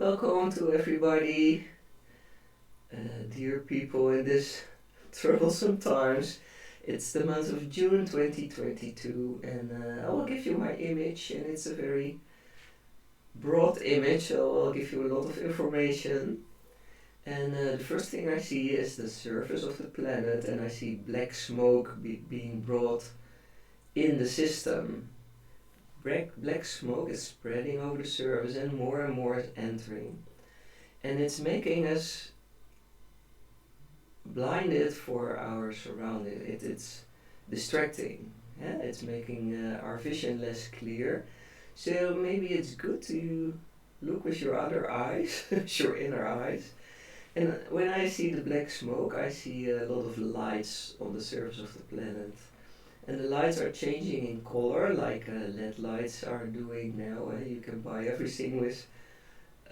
Welcome to everybody, dear people in this troublesome times. It's the month of June 2022, and I will give you my image, and it's a very broad image, so I'll give you a lot of information. And the first thing I see is the surface of the planet, and I see black smoke being brought in the system. Black smoke is spreading over the surface, and more is entering. And it's making us blinded for our surroundings. It's distracting. Yeah? It's making our vision less clear. So maybe it's good to look with your other eyes, your inner eyes. And when I see the black smoke, I see a lot of lights on the surface of the planet. And the lights are changing in color, like LED lights are doing now. You can buy everything with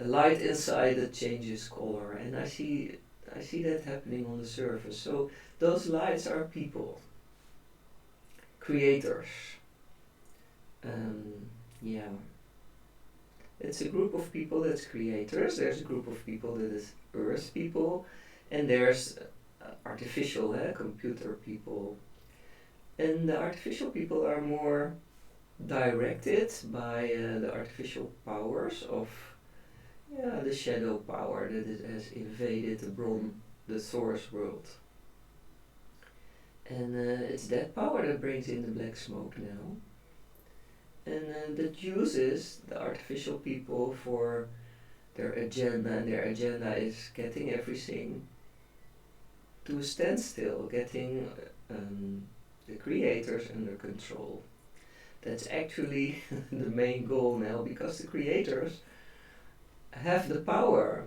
a light inside that changes color, and I see that happening on the surface. So those lights are people, creators. Yeah, it's a group of people that's creators. There's a group of people that is earth people, and there's artificial, computer people. And the artificial people are more directed by the artificial powers of the shadow power that has invaded the source world. And it's that power that brings in the black smoke now. And that uses the artificial people for their agenda, and their agenda is getting everything to a standstill, getting the creators under control. That's actually the main goal now, because the creators have the power.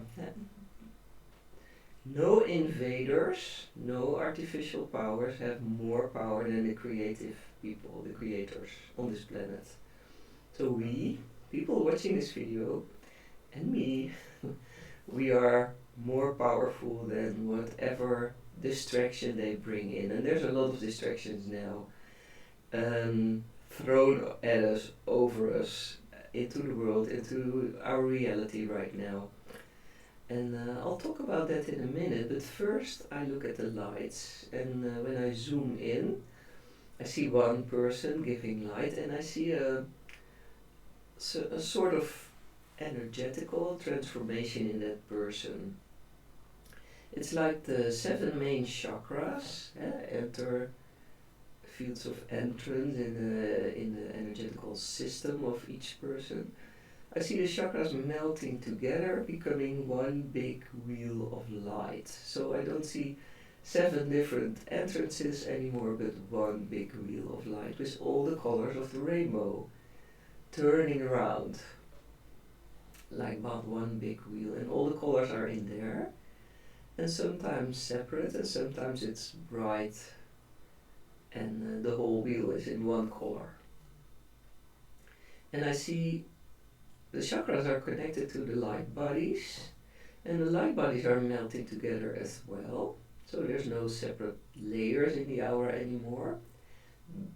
No invaders, no artificial powers have more power than the creative people, the creators on this planet. So we, people watching this video, and me, we are more powerful than whatever distraction they bring in. And there's a lot of distractions now thrown at us, over us, into the world, into our reality right now. And I'll talk about that in a minute, but first I look at the lights, and when I zoom in, I see one person giving light, and I see a sort of energetical transformation in that person. It's like the 7 main chakras enter fields of entrance in the energetical system of each person. I see the chakras melting together, becoming one big wheel of light. So I don't see 7 different entrances anymore, but one big wheel of light with all the colors of the rainbow turning around like about one big wheel, and all the colors are in there, and sometimes separate, and sometimes it's bright, and the whole wheel is in one color. And I see the chakras are connected to the light bodies, and the light bodies are melting together as well. So there's no separate layers in the aura anymore,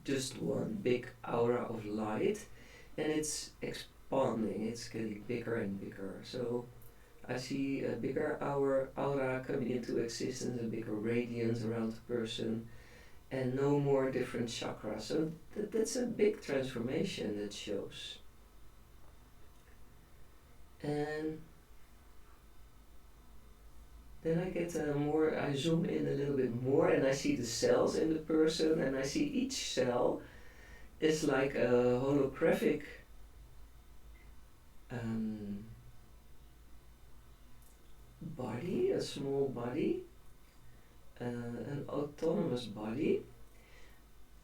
just one big aura of light, and it's expanding, it's getting bigger and bigger. So I see a bigger aura coming into existence, a bigger radiance around the person, and no more different chakras. So that's a big transformation that shows. And then I get I zoom in a little bit more, and I see the cells in the person, and I see each cell is like a holographic body, a small body, an autonomous body,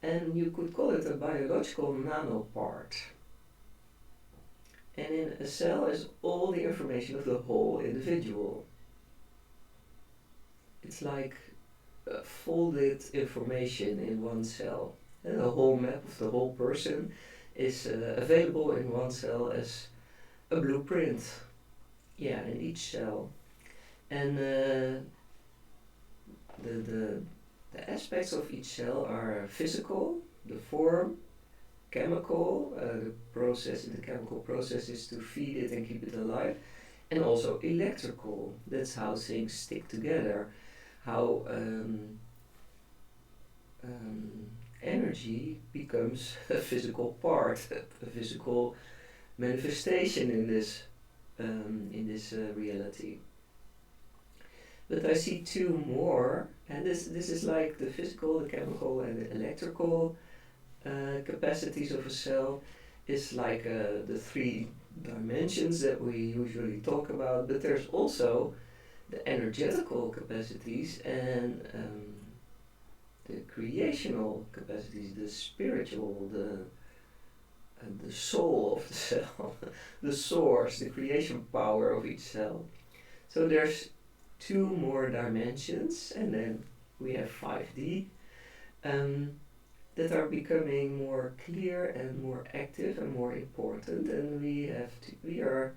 and you could call it a biological nanopart. And in a cell is all the information of the whole individual. It's like folded information in one cell. And the whole map of the whole person is available in one cell as a blueprint. Yeah, in each cell. And the aspects of each cell are physical, the form, chemical, the chemical process is to feed it and keep it alive, and also electrical. That's how things stick together, how energy becomes a physical part, a physical manifestation in this reality. But I see two more, and this is like the physical, the chemical, and the electrical capacities of a cell is like the three dimensions that we usually talk about, but there's also the energetical capacities and the creational capacities, the spiritual, the soul of the cell, the source, the creation power of each cell. So there's two more dimensions, and then we have 5D. That are becoming more clear and more active and more important, and we are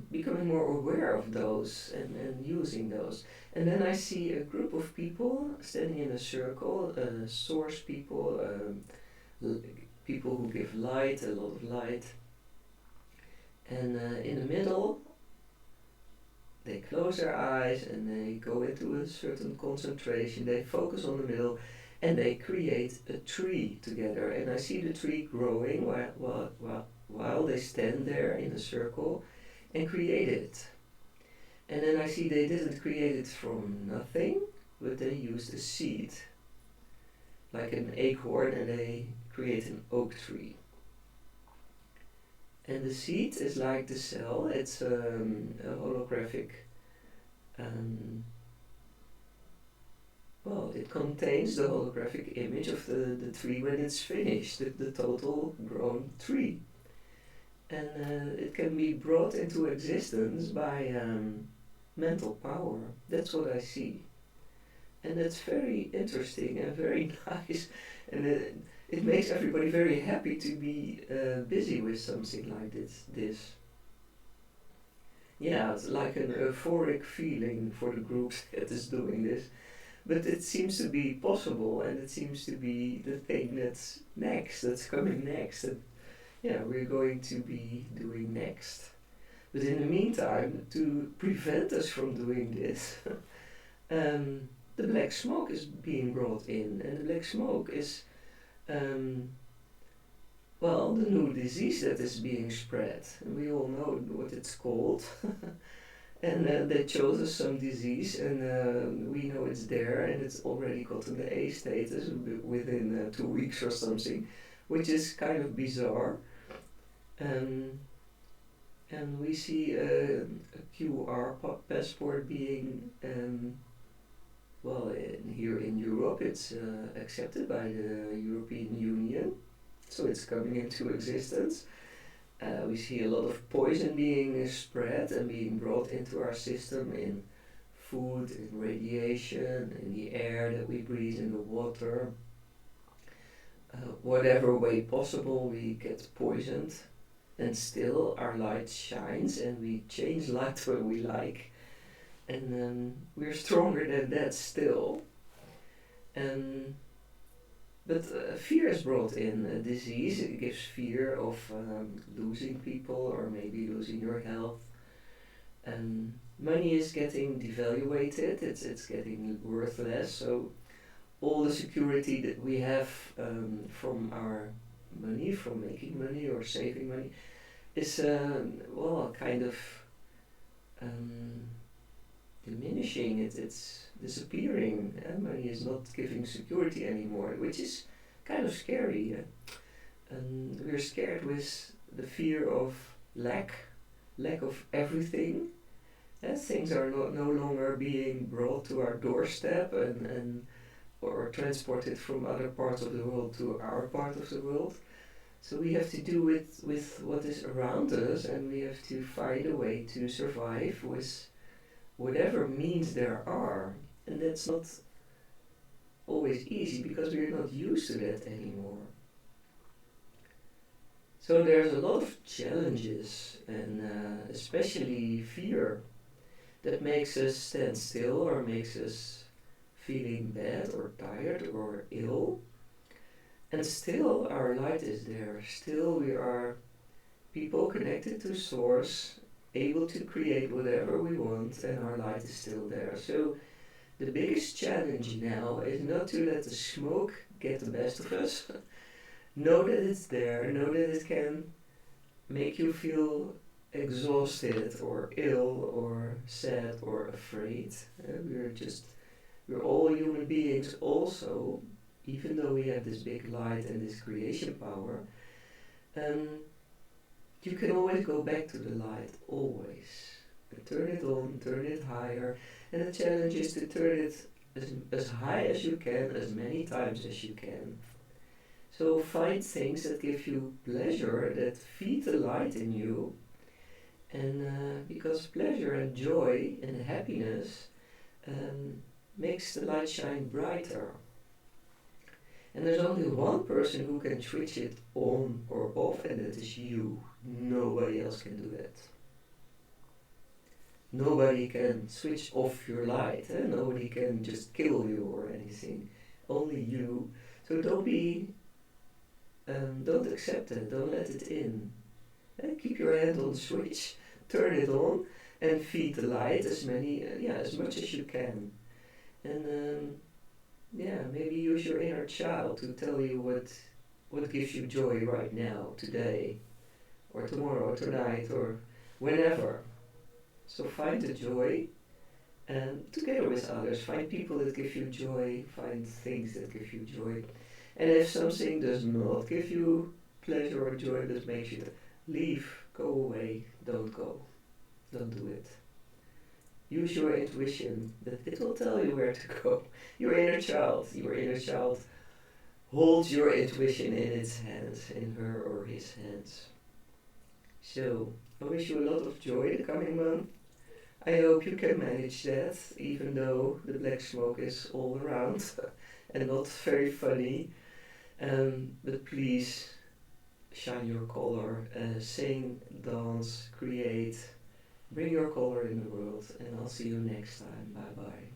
becoming more aware of those and using those. And then I see a group of people standing in a circle, source people, people who give light, a lot of light, and in the middle they close their eyes and they go into a certain concentration, they focus on the middle, and they create a tree together. And I see the tree growing while they stand there in a circle and create it. And then I see they didn't create it from nothing, but they used a seed, like an acorn, and they create an oak tree. And the seed is like the cell, it's a holographic it contains the holographic image of the tree when it's finished, the total grown tree. And it can be brought into existence by mental power. That's what I see. And that's very interesting and very nice. And it makes everybody very happy to be busy with something like this. Yeah, it's like an euphoric feeling for the groups that is doing this. But it seems to be possible, and it seems to be the thing that's coming next, that we're going to be doing next. But in the meantime, to prevent us from doing this, the black smoke is being brought in, and the black smoke is, the new disease that is being spread. And we all know what it's called. And they chose us some disease, and we know it's there, and it's already gotten the A status within 2 weeks or something, which is kind of bizarre. And we see a QR passport being, here in Europe it's accepted by the European Union, so it's coming into existence. We see a lot of poison being spread and being brought into our system in food, in radiation, in the air that we breathe, in the water. Whatever way possible, we get poisoned, and still our light shines, and we change light when we like. And we're stronger than that still. But fear is brought in, a disease. It gives fear of losing people or maybe losing your health. And money is getting devaluated, it's getting worthless. So all the security that we have from our money, from making money or saving money, is kind of diminishing. It's disappearing. Money is not giving security anymore, which is kind of scary. And we're scared with the fear of lack of everything. Things are no longer being brought to our doorstep or transported from other parts of the world to our part of the world. So we have to do with what is around us, and we have to find a way to survive with whatever means there are. And that's not always easy because we're not used to that anymore. So there's a lot of challenges, and especially fear, that makes us stand still or makes us feeling bad or tired or ill. And still our light is there. Still we are people connected to Source, able to create whatever we want, and our light is still there. So the biggest challenge now is not to let the smoke get the best of us. Know that it's there, know that it can make you feel exhausted or ill or sad or afraid. We're all human beings also, even though we have this big light and this creation power. Um, you can always go back to the light, always. And turn it on, turn it higher. And the challenge is to turn it as high as you can, as many times as you can. So find things that give you pleasure, that feed the light in you. And because pleasure and joy and happiness makes the light shine brighter. And there's only one person who can switch it on or off, and that is you. Nobody else can do that. Nobody can switch off your light. Nobody can just kill you or anything. Only you. So don't accept it. Don't let it in. Keep your hand on the switch. Turn it on and feed the light as much as you can. And maybe use your inner child to tell you what gives you joy right now, today, or tomorrow, or tonight, or whenever. So find the joy, and together with others, find people that give you joy, find things that give you joy. And if something does not give you pleasure or joy, that makes you leave, go away, don't go, don't do it. Use your intuition, that it will tell you where to go. Your inner child holds your intuition in its hands, in her or his hands. So, I wish you a lot of joy the coming month. I hope you can manage that, even though the black smoke is all around and not very funny. But please, shine your color, sing, dance, create. Bring your color in the world, and I'll see you next time. Bye bye.